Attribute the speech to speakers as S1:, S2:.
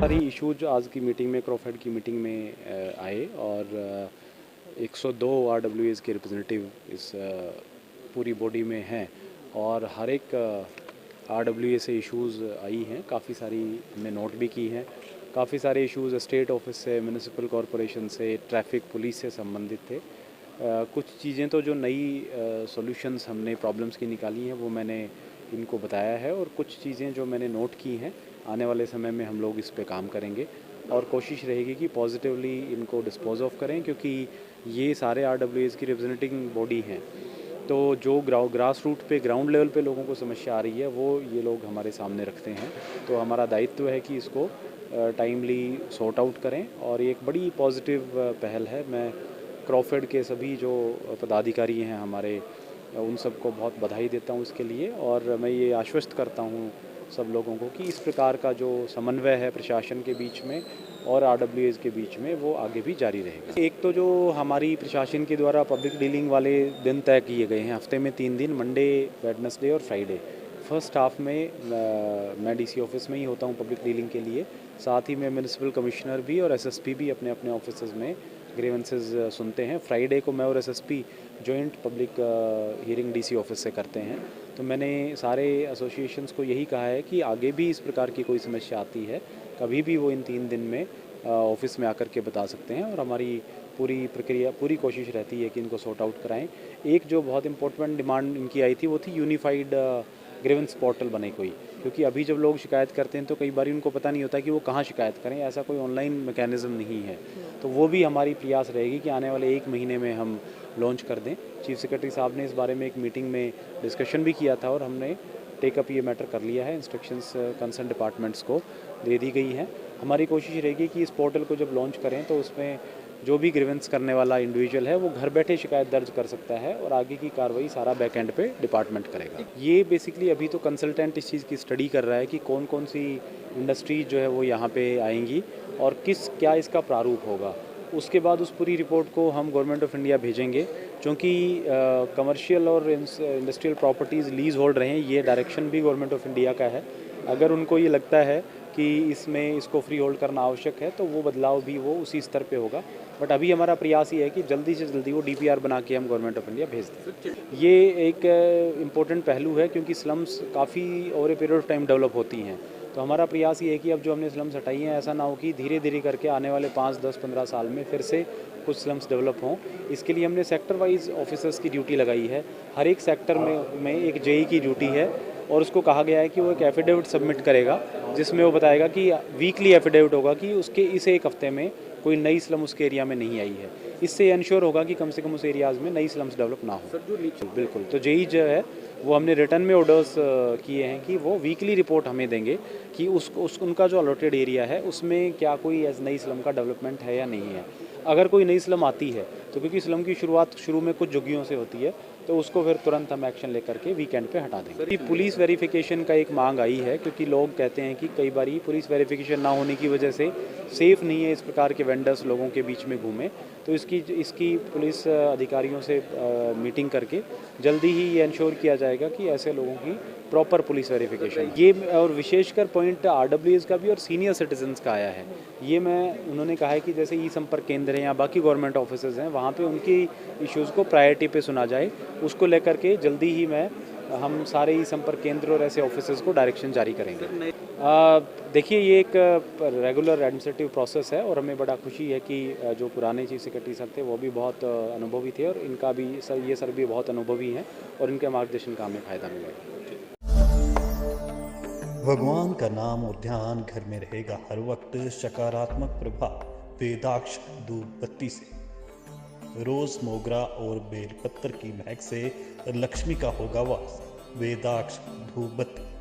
S1: सारी इश्यूज आज की मीटिंग में, क्रॉफेड की मीटिंग में आए और 102 आरडब्ल्यूएस के रिप्रेजेंटेटिव इस पूरी बॉडी में हैं और हर एक आरडब्ल्यूएस से इश्यूज आई हैं, काफ़ी सारी हमने नोट भी की हैं। काफ़ी सारे इश्यूज स्टेट ऑफिस से, म्यूनिसिपल कॉरपोरेशन से, ट्रैफिक पुलिस से संबंधित थे। कुछ चीज़ें तो जो नई सॉल्यूशंस हमने प्रॉब्लम्स की निकाली हैं वो मैंने इनको बताया है और कुछ चीज़ें जो मैंने नोट की हैं आने वाले समय में हम लोग इस पे काम करेंगे और कोशिश रहेगी कि पॉजिटिवली इनको डिस्पोज ऑफ करें, क्योंकि ये सारे आरडब्ल्यूएस की रिप्रेजेंटिंग बॉडी हैं। तो जो ग्रास रूट पे, ग्राउंड लेवल पे लोगों को समस्या आ रही है वो ये लोग हमारे सामने रखते हैं। तो हमारा दायित्व है कि इसको टाइमली सॉर्ट आउट करें और ये एक बड़ी पॉजिटिव पहल है। मैं क्रॉफेड के सभी जो पदाधिकारी हैं हमारे, उन सबको बहुत बधाई देता हूँ इसके लिए और मैं ये आश्वस्त करता हूँ सब लोगों को कि इस प्रकार का जो समन्वय है प्रशासन के बीच में और आरडब्ल्यूएस के बीच में वो आगे भी जारी रहेगा। एक तो जो हमारी प्रशासन के द्वारा पब्लिक डीलिंग वाले दिन तय किए गए हैं, हफ्ते में 3 दिन, मंडे, वेडनेसडे और फ्राइडे। फर्स्ट हाफ में मैं डीसी ऑफिस में ही होता हूँ पब्लिक डीलिंग के लिए, साथ ही मैं म्यूनिसिपल कमिश्नर भी और एसएसपी भी अपने अपने ऑफिस में ग्रीवेंसेस सुनते हैं। फ्राइडे को मैं और SSP joint public hearing DC office से करते हैं। तो मैंने सारे एसोसिएशंस को यही कहा है कि आगे भी इस प्रकार की कोई समस्या आती है, कभी भी वो इन 3 दिन में ऑफिस में आकर के बता सकते हैं और हमारी पूरी प्रक्रिया, पूरी कोशिश रहती है कि इनको सॉर्ट आउट कराएं। एक जो बहुत इंपॉर्टेंट डिमांड इनकी आई थी वो थी यूनिफाइड ग्रीवेंस पोर्टल बने कोई, क्योंकि अभी जब लोग शिकायत करते हैं तो कई बार उनको पता नहीं होता कि वो कहाँ शिकायत करें, ऐसा कोई ऑनलाइन मैकेनिज़्म नहीं है। तो वो भी हमारी प्रयास रहेगी कि आने वाले 1 महीने में हम लॉन्च कर दें। चीफ सेक्रेटरी साहब ने इस बारे में एक मीटिंग में डिस्कशन भी किया था और हमने टेकअप ये मैटर कर लिया है, इंस्ट्रक्शंस कंसर्न डिपार्टमेंट्स को दे दी गई हैं। हमारी कोशिश रहेगी कि इस पोर्टल को जब लॉन्च करें तो उसमें जो भी ग्रीवेंस करने वाला इंडिविजुअल है वो घर बैठे शिकायत दर्ज कर सकता है और आगे की कार्रवाई सारा बैक एंड पे डिपार्टमेंट करेगा। ये बेसिकली अभी तो कंसल्टेंट इस चीज़ की स्टडी कर रहा है कि कौन कौन सी इंडस्ट्रीज जो है वो यहाँ पे आएंगी और क्या इसका प्रारूप होगा। उसके बाद उस पूरी रिपोर्ट को हम गवर्नमेंट ऑफ इंडिया भेजेंगे, क्योंकि कमर्शियल और इंडस्ट्रियल प्रॉपर्टीज़ लीज होल्ड रहे हैं, ये डायरेक्शन भी गवर्नमेंट ऑफ इंडिया का है। अगर उनको ये लगता है कि इसमें इसको फ्री होल्ड करना आवश्यक है तो वो बदलाव भी वो उसी स्तर पे होगा। बट अभी हमारा प्रयास ये है कि जल्दी से जल्दी वो डीपीआर बना के हम गवर्नमेंट ऑफ इंडिया भेज दें। ये एक इम्पोर्टेंट पहलू है क्योंकि स्लम्स काफ़ी over a period of time develop होती हैं। तो हमारा प्रयास ये है कि अब जो हमने स्लम्स हटाई हैं ऐसा ना हो कि धीरे धीरे करके आने वाले 5, 10, 15 साल में फिर से कुछ स्लम्स डेवलप हों। इसके लिए हमने सेक्टर वाइज ऑफिसर्स की ड्यूटी लगाई है। हर एक सेक्टर में एक जेई की ड्यूटी है और उसको कहा गया है कि वो एक एफिडेविट सबमिट करेगा जिसमें वो बताएगा कि वीकली एफिडेविट होगा कि उसके इस एक हफ्ते में कोई नई स्लम उसके एरिया में नहीं आई है। इससे इंश्योर होगा कि कम से कम उस एरियाज़ में नई स्लम्स डेवलप ना हो। बिल्कुल। तो जेई जो है वो हमने रिटर्न में ऑर्डर्स किए हैं कि वो वीकली रिपोर्ट हमें देंगे कि उनका जो अलॉटेड एरिया है उसमें क्या कोई नई स्लम का डेवलपमेंट है या नहीं है। अगर कोई नई स्लम आती है तो क्योंकि स्लम की शुरुआत शुरू में कुछ झुग्गियों से होती है तो उसको फिर तुरंत हम एक्शन लेकर के वीकेंड पे हटा देंगे। पुलिस वेरिफिकेशन का एक मांग आई है क्योंकि लोग कहते हैं कि कई बार पुलिस वेरिफिकेशन ना होने की वजह से सेफ़ नहीं है इस प्रकार के वेंडर्स लोगों के बीच में घूमें। तो इसकी पुलिस अधिकारियों से मीटिंग करके जल्दी ही ये इंश्योर किया जाएगा कि ऐसे लोगों की प्रॉपर पुलिस वेरिफिकेशन। ये और विशेषकर पॉइंट आरडब्ल्यूएस का भी और सीनियर सिटीजन्स का आया है। ये उन्होंने कहा है कि जैसे ई संपर्क केंद्र हैं या बाकी गवर्नमेंट ऑफिसेज हैं वहाँ पे उनकी इश्यूज़ को प्रायोरिटी पे सुना जाए, उसको लेकर के जल्दी ही हम सारे ई संपर्क केंद्र और ऐसे ऑफिसेज को डायरेक्शन जारी करेंगे। देखिए ये एक रेगुलर एडमिनिस्ट्रेटिव प्रोसेस है और हमें बड़ा खुशी है कि जो पुराने चीफ सेक्रेटरी सर थे वो भी बहुत अनुभवी थे और इनका भी ये सर भी बहुत अनुभवी हैं और इनके मार्गदर्शन का हमें फ़ायदा मिलेगा।
S2: भगवान का नाम और ध्यान घर में रहेगा हर वक्त सकारात्मक प्रभाव। वेदाक्ष धूप बत्ती से रोज मोगरा और बेलपत्र की महक से लक्ष्मी का होगा वास। वेदाक्ष धूप बत्ती।